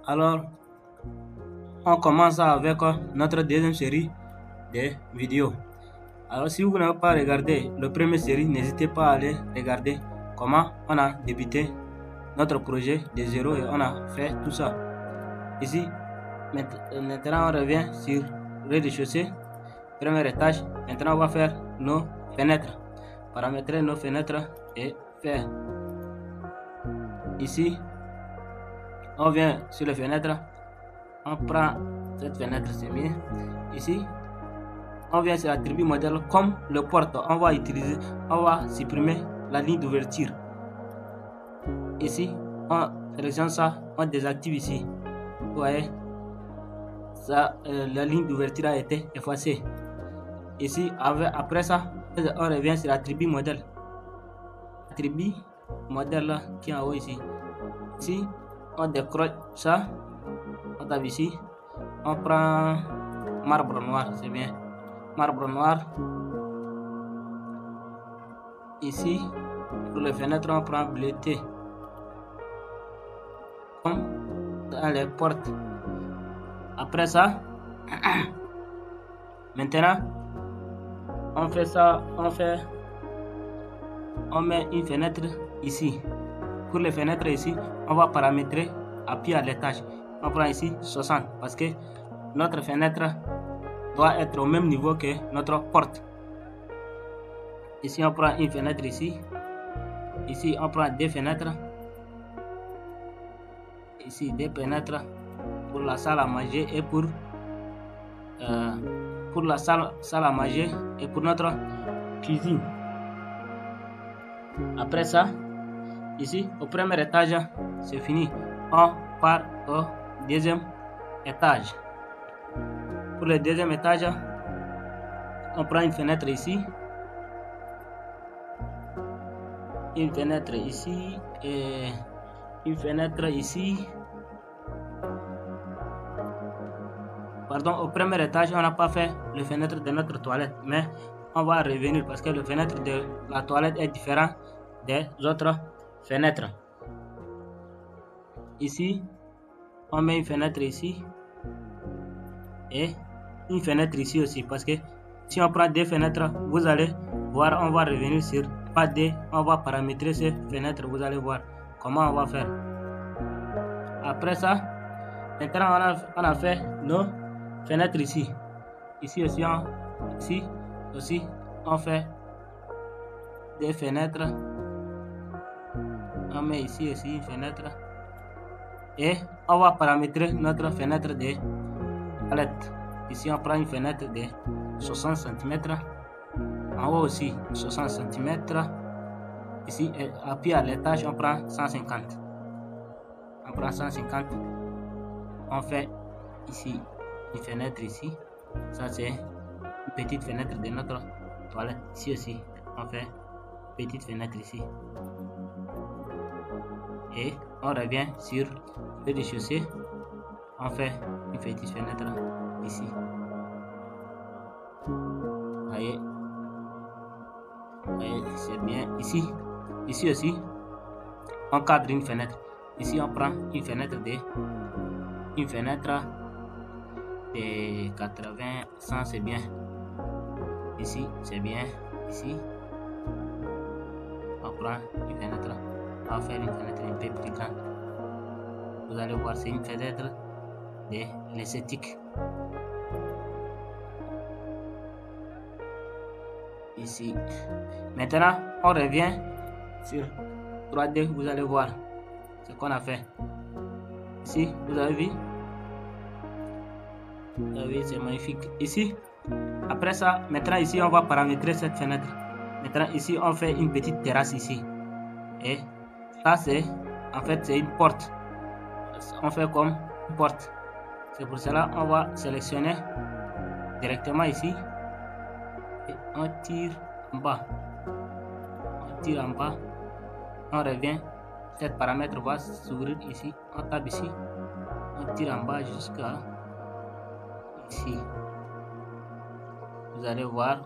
Alors, on commence avec notre deuxième série de vidéos. Alors, si vous n'avez pas regardé la première série, n'hésitez pas à aller regarder comment on a débuté notre projet de zéro et on a fait tout ça. Ici, maintenant on revient sur le rez-de-chaussée, premier étage. Maintenant, on va faire nos fenêtres, paramétrer nos fenêtres et faire. Ici, on vient sur les fenêtres, on prend cette fenêtre, c'est mieux. Ici, on vient sur l'attribut modèle comme le porte, on va supprimer la ligne d'ouverture. Ici, on sélectionne ça, on désactive ici. Vous voyez, ça, la ligne d'ouverture a été effacée. Ici, après ça, on revient sur l'attribut modèle. L'attribut modèle là, qui est en haut ici. Ici, on décroche ça, on tape ici, on prend marbre noir, c'est bien. Marbre noir. Ici, pour les fenêtres, on prend bleuté. Comme dans les portes. Après ça, maintenant, on fait ça, on met une fenêtre ici. Pour les fenêtres ici, on va paramétrer appui à l'étage. On prend ici 60 parce que notre fenêtre doit être au même niveau que notre porte. Ici, on prend une fenêtre ici. Ici, on prend deux fenêtres. Ici, deux fenêtres pour la salle à manger et pour la salle à manger et pour notre cuisine. Après ça, ici, au premier étage, c'est fini. On part au deuxième étage. Pour le deuxième étage, on prend une fenêtre ici. Une fenêtre ici et une fenêtre ici. Pardon, au premier étage, on n'a pas fait les fenêtres de notre toilette, mais on va revenir parce que le fenêtre de la toilette est différent des autres fenêtres. Ici, on met une fenêtre ici et une fenêtre ici aussi parce que si on prend deux fenêtres, vous allez voir, on va revenir sur pas deux, on va paramétrer ces fenêtres, vous allez voir comment on va faire. Après ça, maintenant on a fait nos fenêtres ici. Ici aussi, on fait des fenêtres. On met ici aussi une fenêtre. Et on va paramétrer notre fenêtre de toilette. Ici, on prend une fenêtre de 60 cm. En haut aussi, 60 cm. Ici, appui à l'étage, on prend 150. On prend 150. On fait ici une fenêtre ici. Ça, c'est une petite fenêtre de notre toilette. Ici aussi, on fait une petite fenêtre ici. Et on revient sur le rez-de-chaussée. On fait une petite fenêtre ici. Voyez, c'est bien. Ici aussi, on cadre une fenêtre. Ici, on prend une fenêtre de 80, 100, c'est bien. Ici, c'est bien. Ici, on prend une fenêtre. On va faire une fenêtre un peu plus grande. Vous allez voir, c'est une fenêtre de l'esthétique. Ici. Maintenant, on revient sur 3D. Vous allez voir ce qu'on a fait. Ici, vous avez vu? Vous avez vu, c'est magnifique. Ici, après ça, maintenant ici, on va paramétrer cette fenêtre. Maintenant, ici, on fait une petite terrasse ici. Et ça, c'est une porte. On fait comme une porte. C'est pour cela on va sélectionner directement ici. Et on tire en bas. On tire en bas. On revient. Cet paramètre va s'ouvrir ici. On tape ici. On tire en bas jusqu'à ici. Vous allez voir.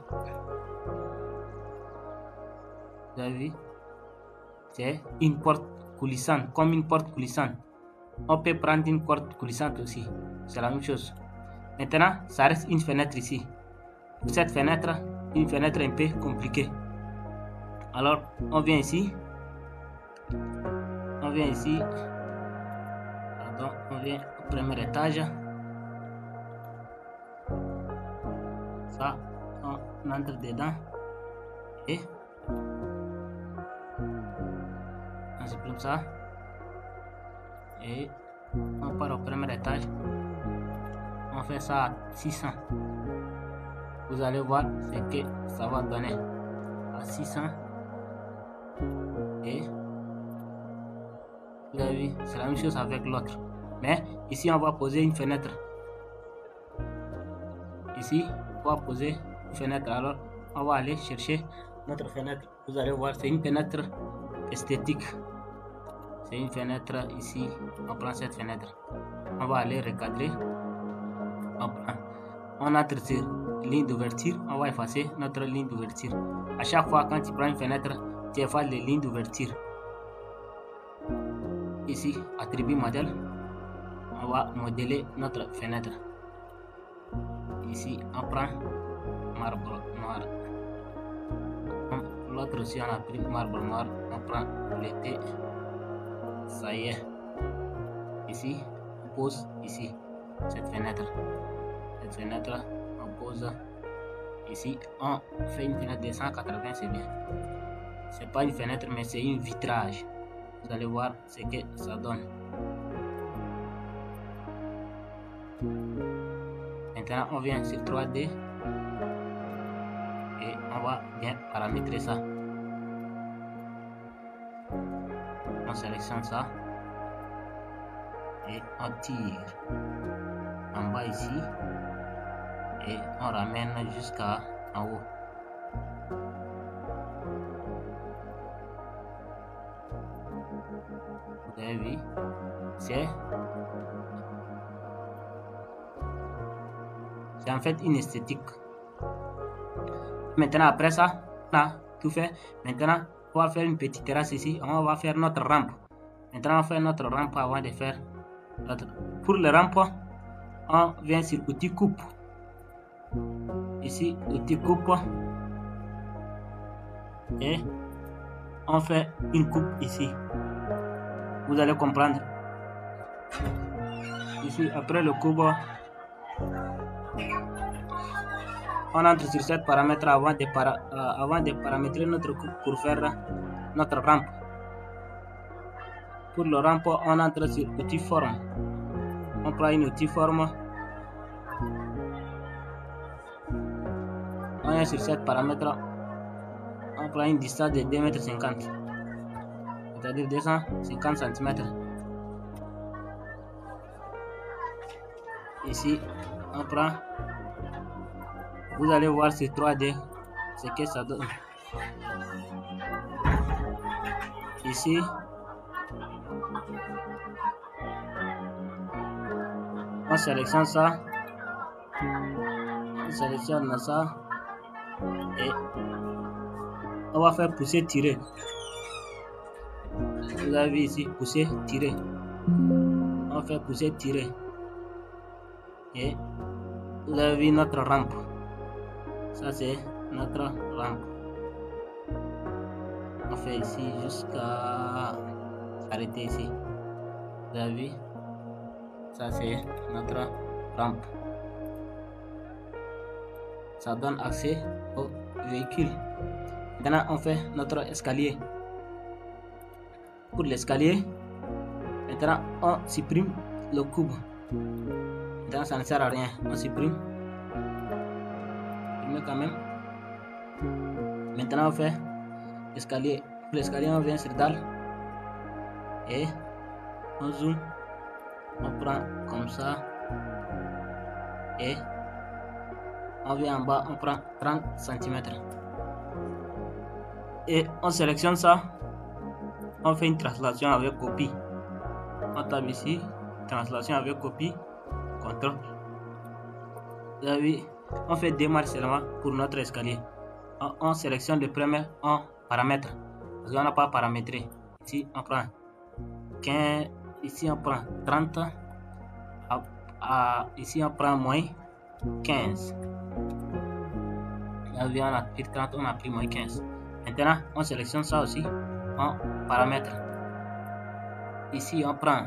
Vous avez vu? C'est une porte coulissante, comme une porte coulissante. On peut prendre une corde coulissante aussi. C'est la même chose. Maintenant, ça reste une fenêtre ici. Pour cette fenêtre, une fenêtre un peu compliquée. Alors, on vient ici. On vient ici. Pardon, on vient au premier étage. Ça, on entre dedans. Et on supprime ça. Et on part au premier étage. On fait ça à 600. Vous allez voir ce que ça va donner à 600. Et vous avez vu, c'est la même chose avec l'autre. Mais ici, on va poser une fenêtre. Ici, on va poser une fenêtre. Alors, on va aller chercher notre fenêtre. Vous allez voir, c'est une fenêtre esthétique. C'est une fenêtre ici. On prend cette fenêtre. On va aller recadrer. On entre sur ligne d'ouverture. On va effacer notre ligne d'ouverture. À chaque fois, quand tu prends une fenêtre, tu effaces les lignes d'ouverture. Ici, attribut modèle. On va modeler notre fenêtre. Ici, on prend marbre noir. L'autre aussi, on a pris marbre noir. On prend l'été. Ça y est. Ici, on pose ici cette fenêtre. Cette fenêtre, on pose ici. On fait une fenêtre de 180, c'est bien. C'est pas une fenêtre, mais c'est un vitrage. Vous allez voir ce que ça donne. Maintenant, on vient sur 3D et on va bien paramétrer ça. On sélectionne ça et on tire en bas ici et on ramène jusqu'à en haut. Vous avez vu, c'est en fait une esthétique. Maintenant, après ça, on a tout fait. Maintenant, on va faire une petite terrasse ici. On va faire notre rampe. Maintenant, on va faire notre rampe avant de faire notre... Pour le rampe, on vient sur outil coupe. Ici, outil coupe. Et on fait une coupe ici. Vous allez comprendre. Ici, après le coupe, on entre sur cet paramètre avant de paramétrer notre coupe pour faire notre rampe. Pour le rampe, on entre sur outil forme. On prend une outil forme. On est sur cet paramètre. On prend une distance de 2,50 m. C'est-à-dire 250 cm. Ici, on prend. Vous allez voir sur 3D ce que ça donne. Ici, on sélectionne ça. On sélectionne ça. Et on va faire pousser, tirer. Vous avez vu ici, pousser, tirer. On fait pousser, tirer. Et vous avez vu notre rampe. Ça c'est notre rampe. On fait ici jusqu'à arrêter ici. Vous avez vu? Ça c'est notre rampe. Ça donne accès au véhicule. Maintenant on fait notre escalier. Pour l'escalier, maintenant on supprime le cube. Maintenant ça ne sert à rien. On supprime. Quand même. Maintenant on fait l'escalier. Pour l'escalier on vient sur dalle et on zoom. On prend comme ça et on vient en bas. On prend 30 cm et on sélectionne ça. On fait une translation avec copie. On tape ici, translation avec copie, contrôle. Vous avez vu? On fait démarrer seulement pour notre escalier. On sélectionne le premier en paramètre. Parce qu'on n'a pas paramétré. Ici, on prend 15, ici on prend 30, ici on prend moins 15. Là, on a pris 30, on a pris moins 15. Maintenant, on sélectionne ça aussi en paramètres. Ici, on prend,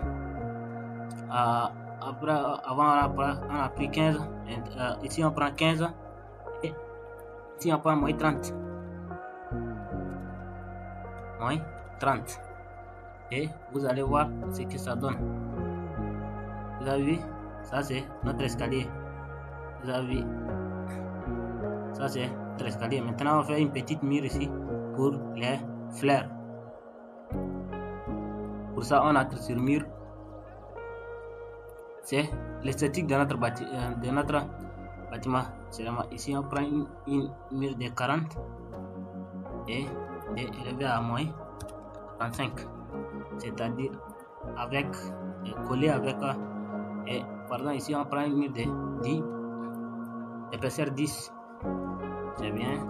après, avant on a pris 15, ici on prend 15, et ici on prend moins 30. Moins 30. Et vous allez voir ce que ça donne. Vous avez vu? Ça c'est notre escalier. Vous avez vu? Ça c'est notre escalier. Maintenant on fait une petite mire ici pour les fleurs. Pour ça on entre sur mur. C'est l'esthétique de notre bâtiment. Ici on prend une mire de 40 et élevé à moins 35. C'est-à-dire avec collé avec pardon, ici on prend une mire de 10, épaisseur 10. C'est bien.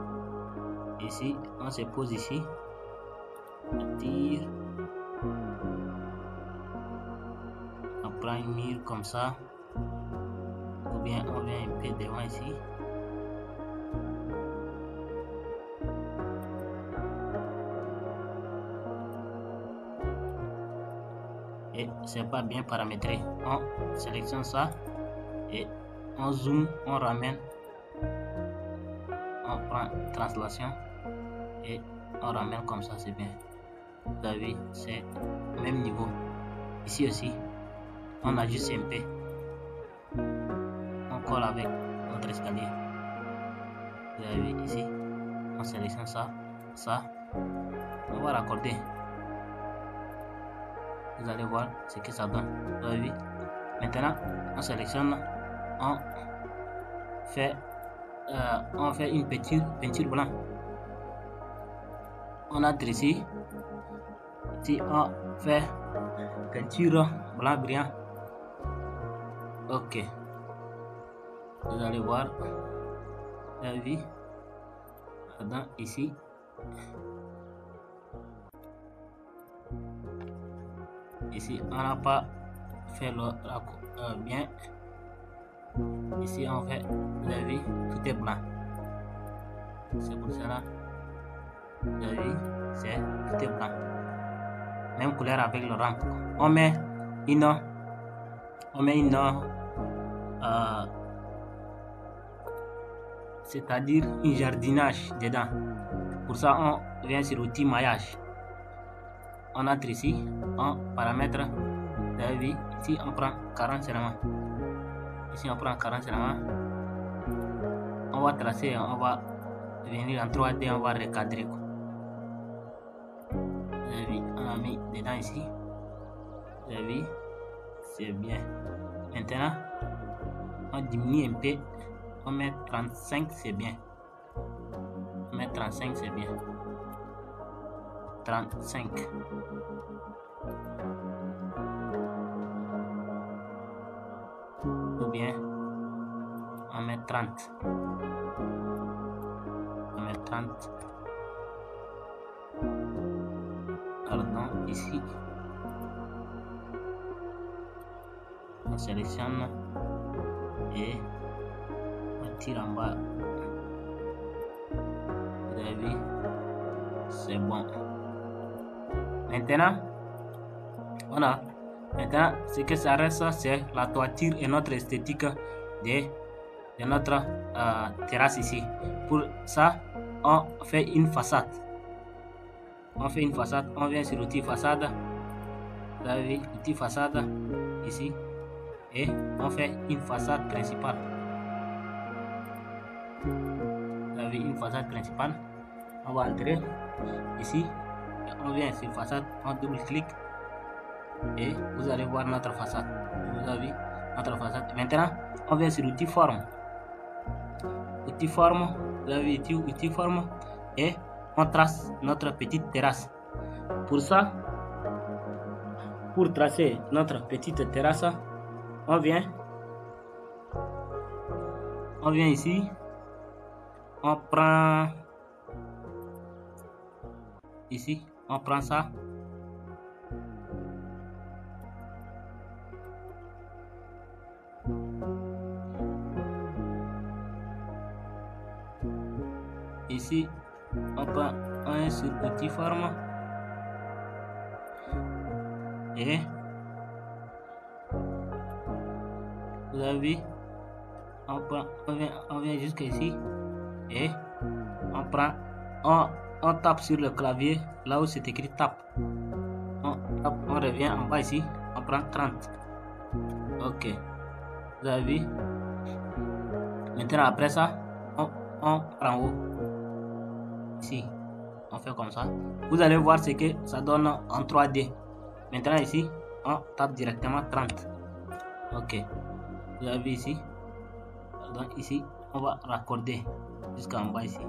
Ici on se pose ici, on tire, on prend une mire comme ça, ou bien on vient un peu devant ici. Et c'est pas bien paramétré. On sélectionne ça et on zoom, on ramène, on prend translation et on ramène comme ça, c'est bien. Vous avez vu, c'est au même niveau. Ici aussi, on ajuste un peu. On colle avec notre escalier. Vous avez vu ici, on sélectionne ça, on va raccorder. Vous allez voir ce que ça donne. Vous avez vu? Maintenant, on sélectionne, on fait une peinture blanche. On entre ici, on fait peinture blanc brillant. Ok. Vous allez voir. Vous avez vu? Maintenant, ici. Ici, on n'a pas fait le bien. Ici, on fait, vous avez vu, tout est blanc. C'est pour cela, vous avez vu, tout est blanc. Même couleur avec le rampe. On met une c'est-à-dire un jardinage dedans. Pour ça, on vient sur l'outil maillage. On entre ici, on paramètre. Vous avez vu, ici on prend 40 seulement. Ici on prend 40 seulement. On va tracer, on va venir en 3D, on va recadrer. Vous avez vu, on a mis dedans ici. Vous avez vu, c'est bien. Maintenant, on diminue un peu. On met 35, c'est bien. On met 35, c'est bien. 35. Ou bien on met 30. On met 30. Pardon, ici. On sélectionne et on tire en bas. Vous avez vu? C'est bon. Maintenant, maintenant, ce que ça reste, c'est la toiture et notre esthétique de notre terrasse ici. Pour ça, on fait une façade. On fait une façade, on vient sur l'outil façade. Vous avez vu l'outil façade ici. Et on fait une façade principale. Vous avez une façade principale. On va entrer ici. On vient sur façade, on double-clique et vous allez voir notre façade. Vous avez notre façade. Maintenant, on vient sur l'outil forme. Outil forme, vous avez outil forme et on trace notre petite terrasse. Pour ça, pour tracer notre petite terrasse, on vient ici, on prend ici. On prend ça. Ici, on prend un sur petit forme et vous avez vu, on vient jusqu'ici et on prend, on tape sur le clavier là où c'est écrit tape. On revient en bas ici, on prend 30. Ok, vous avez vu. Maintenant après ça, on prend haut. Ici, on fait comme ça. Vous allez voir ce que ça donne en 3D. Maintenant ici, on tape directement 30. Ok, vous avez vu ici. Donc ici, on va raccorder jusqu'en bas ici.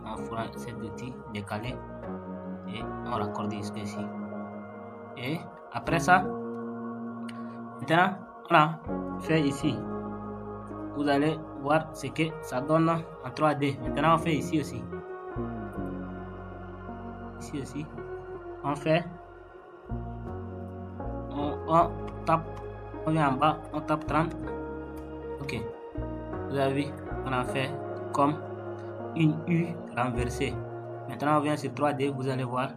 On fera cet outil décalé et on raccorde jusqu'ici. Et après ça, maintenant on a fait ici. Vous allez voir ce que ça donne en 3D. Maintenant on fait ici aussi. Ici aussi, on fait, on tape, on vient en bas, on tape 30. Ok, vous avez vu, on a fait comme une U renversée. Maintenant on vient sur 3D, vous allez voir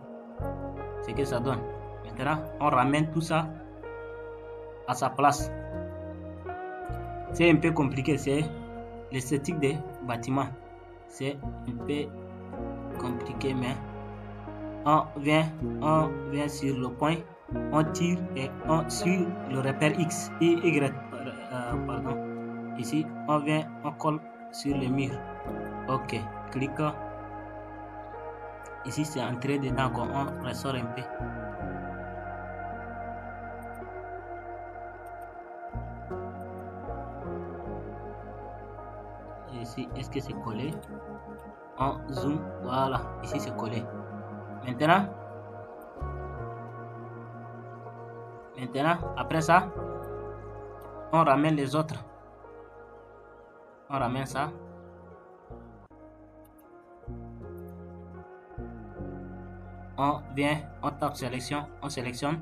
ce que ça donne. Maintenant on ramène tout ça à sa place. C'est un peu compliqué, c'est l'esthétique des bâtiments. C'est un peu compliqué, mais on vient sur le point, on tire et on suit le repère X et Y. Pardon. Ici, on vient, on colle sur le mur. Ok, clique. Ici, c'est entré dedans, on ressort un peu. Ici, est-ce que c'est collé? On zoom, voilà, ici c'est collé. Maintenant, après ça, on ramène les autres. On ramène ça. On vient, on tape sélection, on sélectionne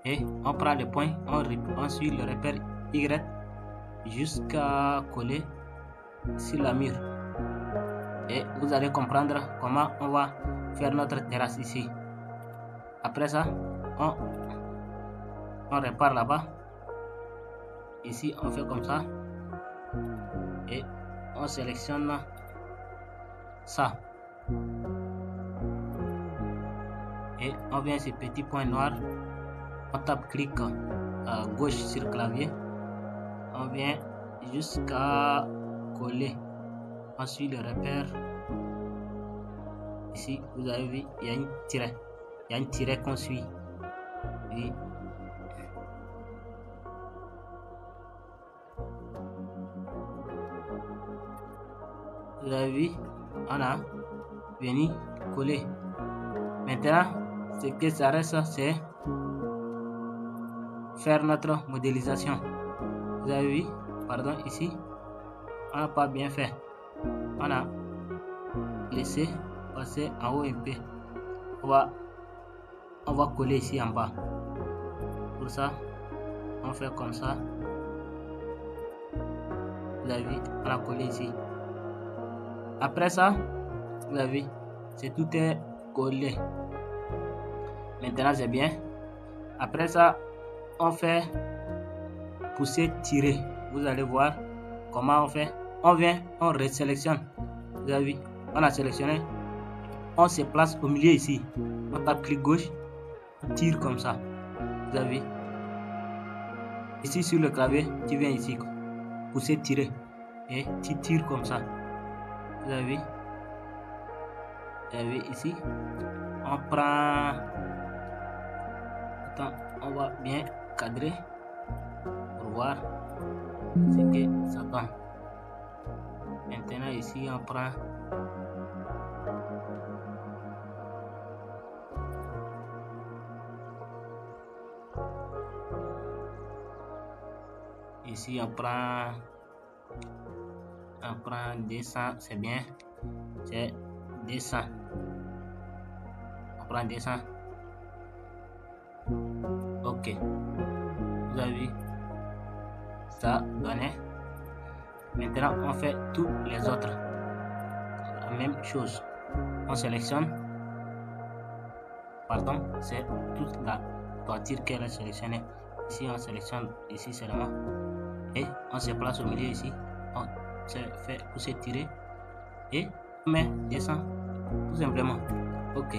et on prend le point, on suit le repère Y jusqu'à coller sur la mur. Et vous allez comprendre comment on va faire notre terrasse ici. Après ça, on répare là-bas. Ici, on fait comme ça. Et on sélectionne ça. Et on vient sur petit point noir. On tape clic à gauche sur le clavier. On vient jusqu'à coller. On suit le repère. Ici, vous avez vu, il y a une tiret. Il y a une tiret qu'on suit. Et vous avez vu, on a venu coller. Maintenant, ce que ça reste, c'est faire notre modélisation. Vous avez vu, pardon, ici, on n'a pas bien fait. On a laissé passer en haut un peu. On va coller ici en bas. Pour ça, on fait comme ça. Vous avez vu, on a collé ici. Après ça, vous avez vu, c'est tout est collé. Maintenant, c'est bien. Après ça, on fait pousser, tirer. Vous allez voir comment on fait. On vient, on resélectionne. Vous avez vu, on a sélectionné. On se place au milieu ici. On tape clic gauche, on tire comme ça. Vous avez vu. Ici sur le clavier, tu viens ici, pousser, tirer. Et tu tires comme ça. Vous avez vu. Vous avez vu ici. On prend. Attends, on va bien cadrer pour voir ce que ça donne. Maintenant ici on prend ici on prend 200, c'est bien, c'est 200, on prend 200. Ok, vous avez vu, ça donnait Maintenant, on fait tous les autres. La même chose. On sélectionne. Pardon, c'est toute la toiture qu'elle a sélectionnée. Ici, on sélectionne ici seulement. Et on se place au milieu ici. On se fait pousser, tirer. Et on met, descend. Tout simplement. Ok.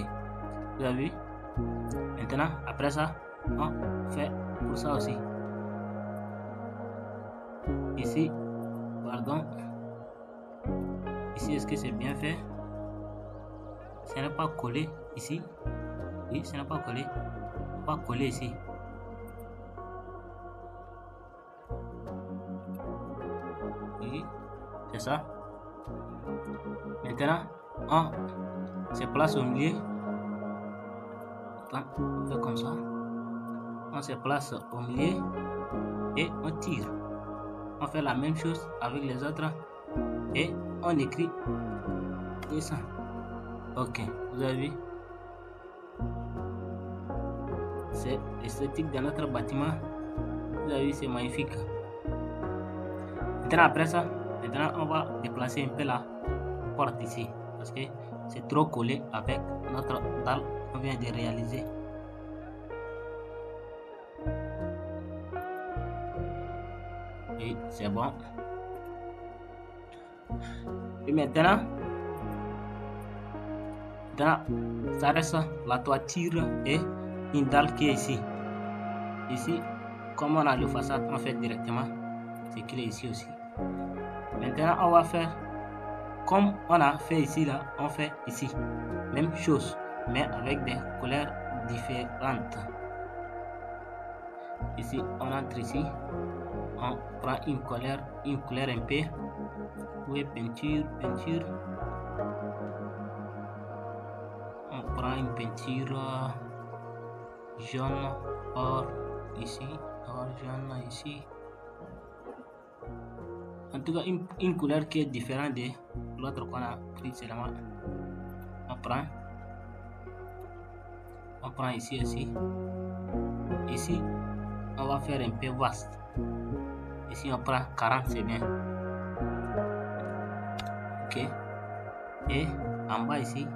Vous avez vu? Maintenant, après ça, on fait pour ça aussi. Ici, pardon. Ici, est-ce que c'est bien fait? Ce n'est pas collé ici. Oui, ce n'est pas collé. Pas collé ici. Oui, c'est ça. Maintenant, on se place au milieu. Attends, on fait comme ça. On se place au milieu et on tire. On fait la même chose avec les autres et on écrit descend. Ok, vous avez vu? C'est l'esthétique de notre bâtiment. Vous avez vu, c'est magnifique. Maintenant, après ça, on va déplacer un peu la porte ici parce que c'est trop collé avec notre dalle qu'on vient de réaliser. Et c'est bon. Et maintenant, ça reste la toiture et une dalle qui est ici. Ici, comme on a le façade, on fait directement ce qu'il est ici aussi. Maintenant, on va faire comme on a fait ici, là, on fait ici. Même chose, mais avec des couleurs différentes. Ici, on entre ici. On prend une couleur un peu. Où est peinture? On prend une peinture jaune, or ici, or jaune ici. En tout cas, une couleur qui est différente de l'autre qu'on a pris seulement. On prend ici aussi. Ici, on va faire un peu vaste. Ici, on prend 40, c'est bien. Ok. Et en bas ici,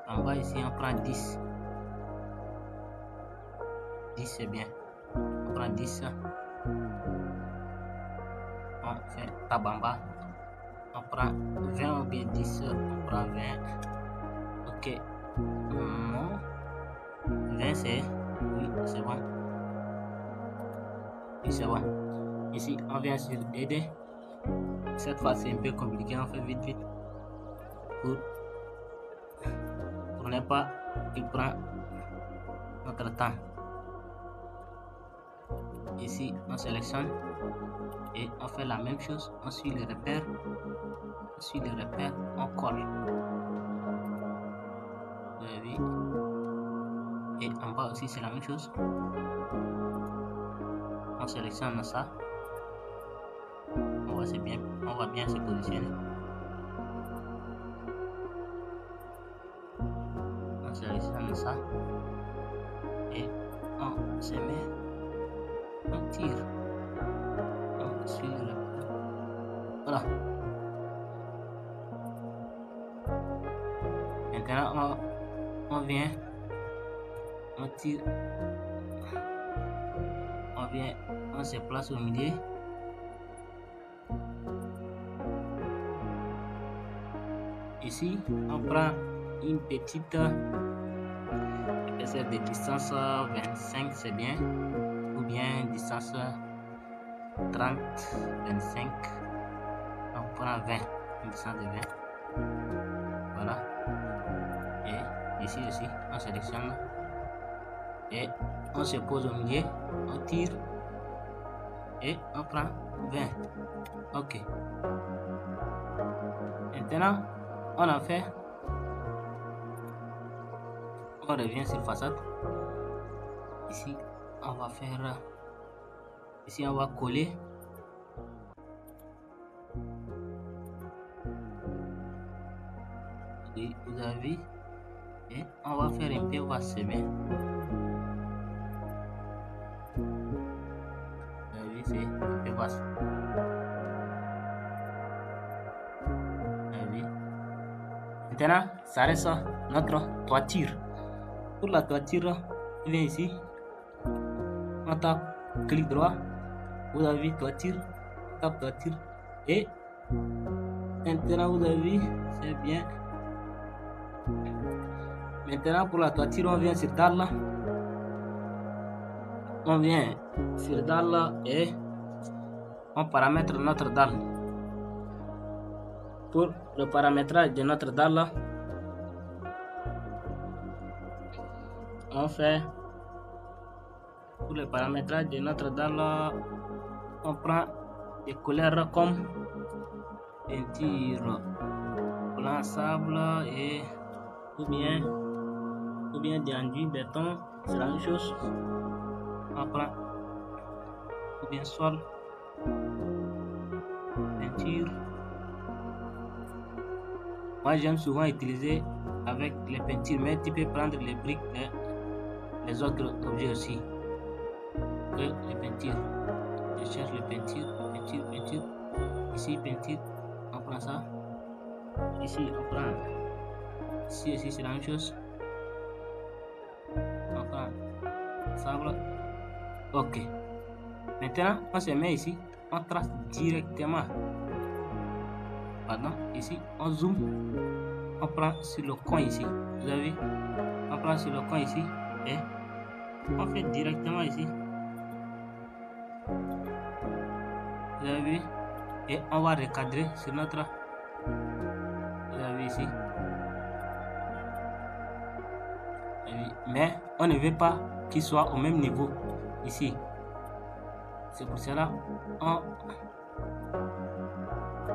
on prend 10. 10, c'est bien. On prend 10. On fait tab en bas. On prend 20 ou bien 10. On prend 20. Ok. Non. 20, c'est... Oui, c'est bon. Oui, c'est bon. Ici, on vient sur DD. Cette fois, c'est un peu compliqué. On fait vite. Pour ne pas qu'il prend notre temps. Ici, on sélectionne et on fait la même chose. On suit les repères. On colle. Vous avez vu? Et en bas aussi, c'est la même chose. On sélectionne ça. On va bien se positionner. On sélectionne ça. Et on se met. On tire. On suit le repère. Voilà. Maintenant, on vient. On tire. On se place au milieu. Ici, on prend une petite de distance 25, c'est bien. Ou bien distance 30, 25. On prend 20, une distance de 20. Voilà. Et ici aussi, on sélectionne. Et on se pose au milieu, on tire et on prend 20. Ok. Maintenant, on a fait. On revient sur façade. Ici, on va faire. Ici, on va coller. Et vous avez vu. Et on va faire un peu vaste, bien. C'est un peu vaste. Maintenant, ça reste notre toiture. Pour la toiture, on vient ici, on tape clic droit, vous avez toiture, on tape toiture et maintenant vous avez vu, c'est bien. Maintenant pour la toiture, on vient sur dalle, on vient sur dalle et on paramètre notre dalle. Pour le paramétrage de notre dalle, on fait pour le paramétrage de notre dalle, on prend des couleurs comme peinture blanc sable et ou bien d'enduit béton, c'est la même chose. On prend ou bien sol peinture. Moi j'aime souvent utiliser avec les peintures, mais tu peux prendre les briques, les autres objets aussi. Les peintures, je cherche les peintures, peinture. Ici peinture, on prend ça. Ici on prend, ici c'est la même chose. On prend sable. Ok. Maintenant on se met ici, on trace directement. Pardon, ici on zoom, on prend sur le coin ici, vous avez vu, on prend sur le coin ici et on fait directement ici, vous avez vu, et on va recadrer sur notre, vous avez vu ici, mais on ne veut pas qu'il soit au même niveau ici, c'est pour cela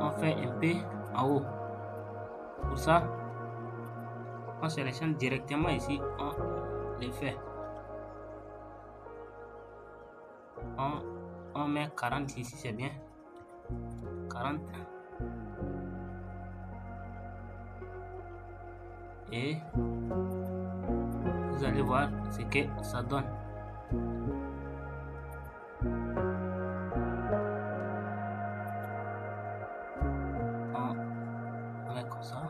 on fait un peu en haut. Pour ça, on sélectionne directement ici, on les fait. On met 40 ici, c'est bien. 40. Et vous allez voir ce que ça donne. Comme ça.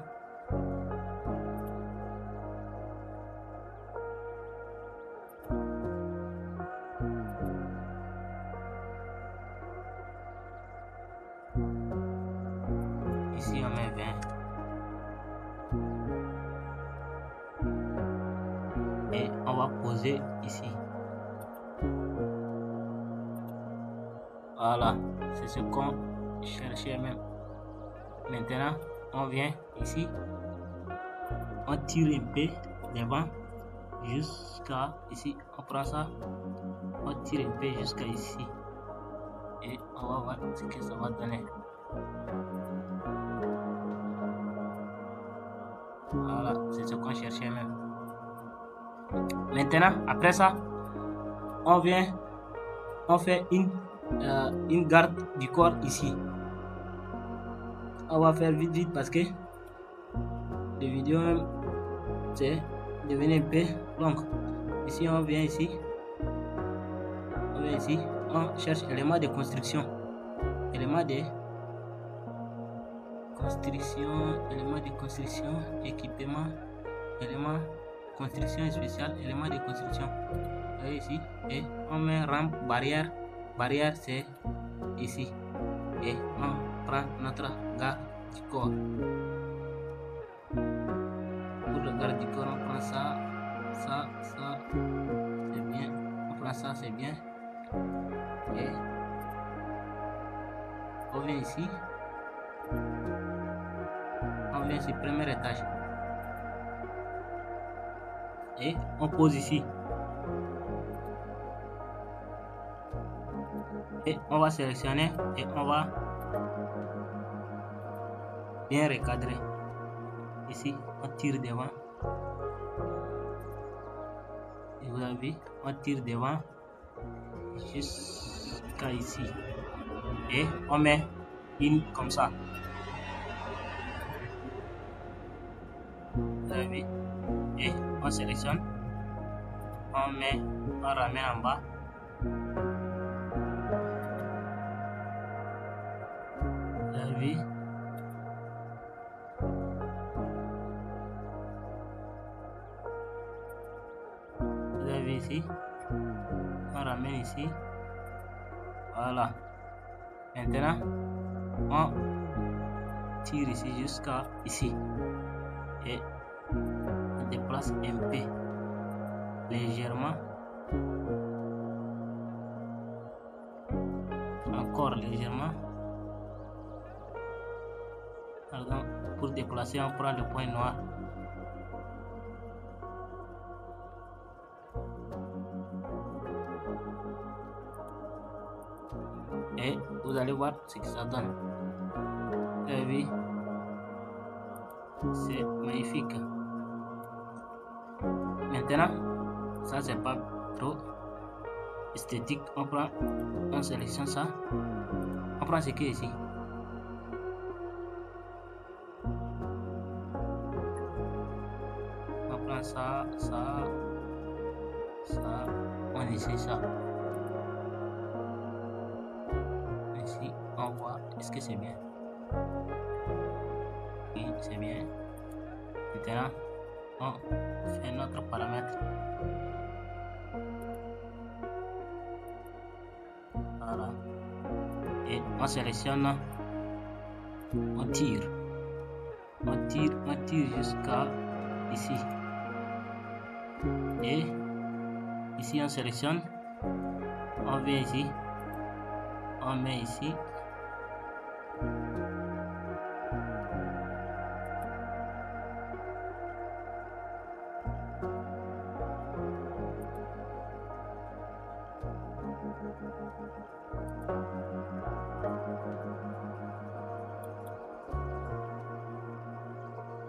Ici on met 20 et on va poser ici. Voilà, c'est ce qu'on cherchait même. Maintenant on vient ici, on tire un peu devant jusqu'à ici, on prend ça, on tire un peu jusqu'à ici et on va voir ce que ça va donner. Voilà, c'est ce qu'on cherchait même. Maintenant après ça, on vient, on fait une garde du corps ici. On va faire vite parce que les vidéos même c'est devenu un peu long. Ici on vient ici, on cherche éléments de construction, équipement, éléments construction spécial, éléments de construction. Et ici et on met rampe, barrière c'est ici et on prend notre garde du corps. Pour le garde du corps, on prend ça, c'est bien. On prend ça, c'est bien. Et on vient ici. On vient sur le premier étage. Et on pose ici. Et on va sélectionner et on va bien recadrer. Ici, on tire devant. Et vous avez vu, on tire devant jusqu'à ici. Et on met une comme ça. Vous avez vu. Et on sélectionne. On ramène en bas. Vous avez vu. ramène ici. Voilà. Maintenant, on tire ici jusqu'à ici. Et on déplace un peu légèrement. Encore légèrement. Alors, pour déplacer, on prend le point noir. Et vous allez voir ce que ça donne. Vous avez vu? C'est magnifique. Maintenant, ça c'est pas trop esthétique. On sélectionne ça. On prend ce qui est ici. On prend ça, on essaie ça. Ici, on voit, est-ce que c'est bien? Oui, c'est bien. Maintenant, on fait notre paramètre. Voilà. Et on sélectionne, on tire jusqu'à ici. Et ici, on sélectionne, on vient ici, on met ici.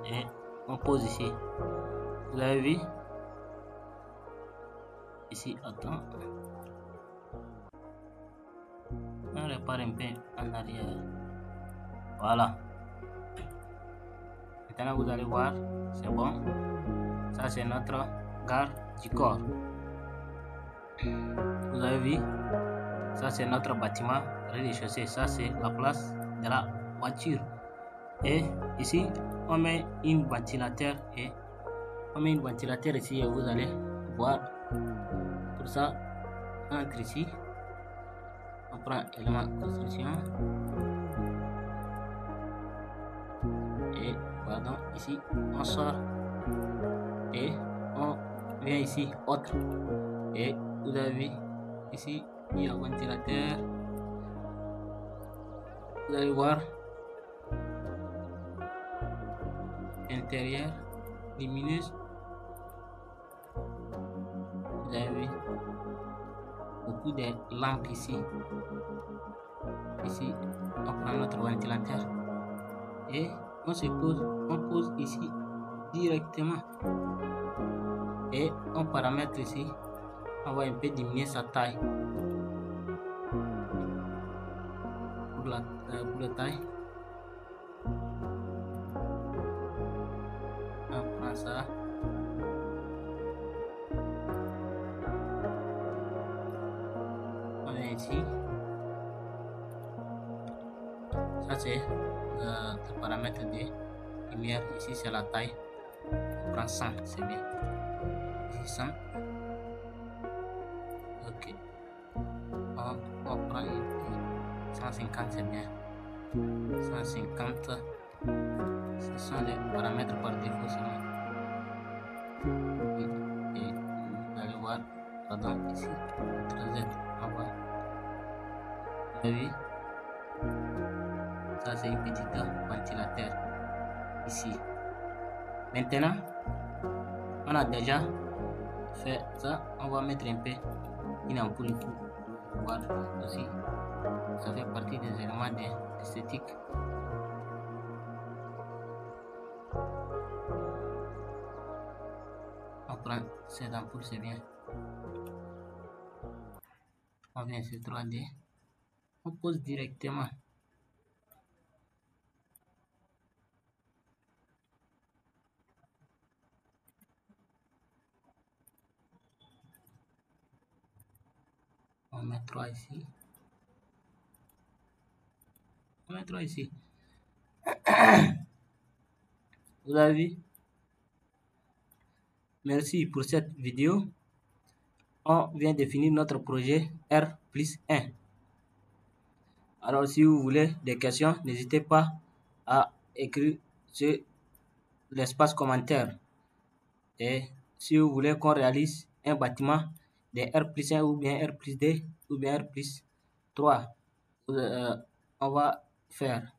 Et on pose ici. Vous avez vu? Ici, attends. On répare un peu en arrière. Voilà. Maintenant, vous allez voir, c'est bon. Ça, c'est notre garde du corps. Vous avez vu? Ça, c'est notre bâtiment rez-de-chaussée. Ça, c'est la place de la voiture. Et ici, on met une ventilateur et on met une ventilateur ici et vous allez voir. Pour ça, on entre ici. On prend élément construction. Et pardon, ici, on sort. Et on vient ici, autre. Et vous avez vu, ici, il y a un ventilateur. Vous allez voir. Intérieur, lumineuse. Vous avez vu beaucoup de lampes ici. Ici, on prend notre ventilateur et on pose ici directement et on paramètre ici. On va un peu diminuer sa taille pour la taille. On prend ça. On vient ici. Ça c'est le paramètre de lumière. Ici c'est la taille. On prend 100, c'est bien. Ici 100. Ok. On prend 150, c'est bien. 150. Ce sont les paramètres par défaut seulement. Et vous allez voir, pardon, ici, 3Z, on va. Vous avez vu? Ça c'est une petite ventilateur ici. Maintenant, on a déjà fait ça. On va mettre un peu une ampoule pour voir aussi. Ça fait partie des éléments d'esthétique. On prend cette ampoule, c'est bien. On vient sur 3D. On pose directement. On met 3 ici. On met 3 ici. Vous avez vu? Merci pour cette vidéo. on vient définir notre projet R plus 1. Alors, si vous voulez des questions, n'hésitez pas à écrire sur l'espace commentaire. Et si vous voulez qu'on réalise un bâtiment de R plus 1 ou bien R plus 2 ou bien R plus 3, on va faire.